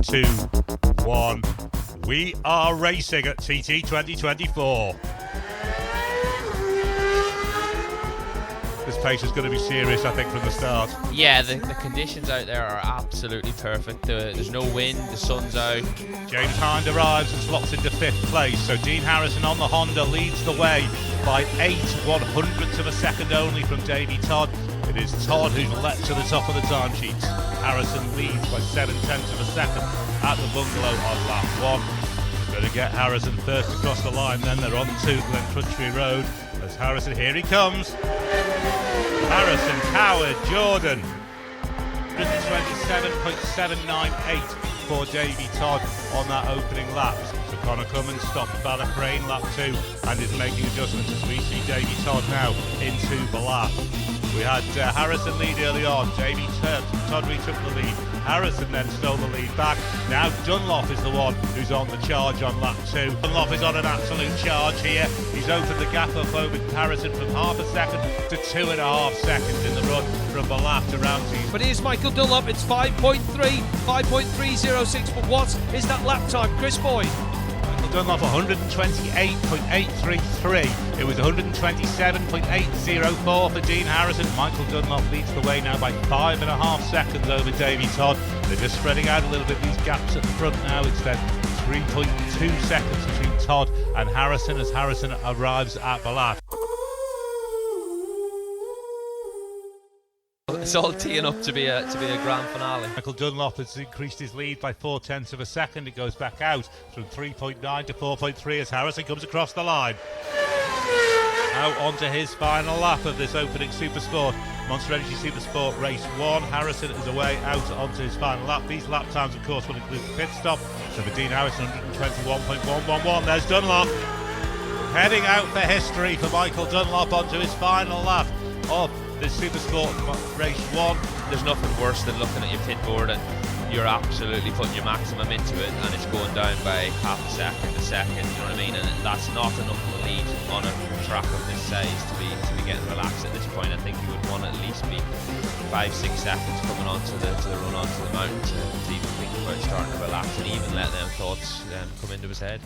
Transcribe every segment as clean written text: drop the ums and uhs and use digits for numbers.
2, 1. We are racing at TT 2024. This pace is going to be serious, I think, from the start. Yeah, the conditions out there are absolutely perfect. There's no wind, the sun's out. James Hind arrives and slots into 5th place, so Dean Harrison on the Honda leads the way by 8/100ths of a second only from Davey Todd. It is Todd who's leapt to the top of the timesheets. Harrison leads by 7/10ths of a second at the bungalow on lap 1. We're going to get Harrison first across the line, then they're on to Glen Country Road. As Harrison, here he comes. Harrison, Coward, Jordan. 127.798 for Davey Todd on that opening lap. So Connor Cummins stopped Ballycrane lap 2 and is making adjustments as we see Davey Todd now into the lap. We had Harrison lead early on. Todd retook the lead. Harrison then stole the lead back. Now Dunlop is the one who's on the charge on lap 2. Dunlop is on an absolute charge here. He's opened the gap up over Harrison from half a second to 2.5 seconds in the run from the lap to Ramsey. But here's Michael Dunlop. It's 5.306. But what is that lap time, Chris Boyd? Dunlop 128.833. It was 127.804 for Dean Harrison. Michael Dunlop leads the way now by 5.5 seconds over Davey Todd. They're just spreading out a little bit, these gaps at the front now. It's then 3.2 seconds between Todd and Harrison as Harrison arrives at the lap. It's all teeing up to be a grand finale. Michael Dunlop has increased his lead by 0.4 of a second. It goes back out from 3.9 to 4.3 as Harrison comes across the line. Now onto his final lap of this opening Supersport. Monster Energy Supersport Race 1. Harrison is away out onto his final lap. These lap times, of course, will include the pit stop. So for Dean Harrison, 121.111. There's Dunlop. Heading out for history for Michael Dunlop onto his final lap of this Supersport Race 1. There's nothing worse than looking at your pit board and you're absolutely putting your maximum into it and it's going down by half a second, you know what I mean? And that's not enough of a lead on a track of this size to be getting relaxed at this point. I think you would want to at least be 5-6 seconds coming onto the run onto the mountain to even think about starting to relax and even let them thoughts come into his head.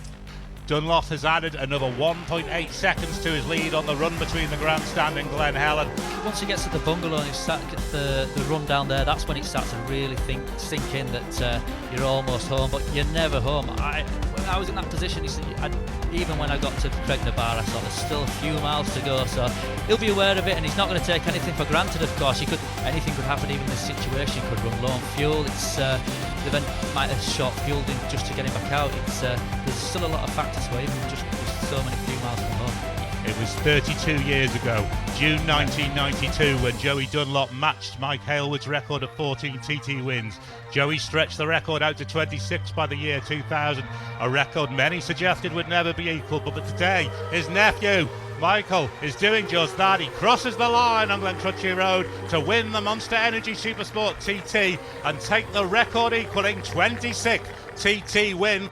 Dunlop has added another 1.8 seconds to his lead on the run between the grandstand and Glen Helen. Once he gets to the bungalow and he gets the run down there, that's when it starts to really sink in that you're almost home, but you're never home. When I was in that position, even when I got to Craignabar, I thought there's still a few miles to go, so he'll be aware of it and he's not going to take anything for granted, of course. Anything could happen even in this situation. He could run low on fuel. The event might have short fueled him just to get him back out. There's still a lot of factors for him, just so many few miles from home. It was 32 years ago, June 1992, when Joey Dunlop matched Mike Hailwood's record of 14 TT wins. Joey stretched the record out to 26 by the year 2000, a record many suggested would never be equalled, but today his nephew Michael is doing just that. He crosses the line on Glen Country Road to win the Monster Energy Supersport TT and take the record equalling 26th TT win.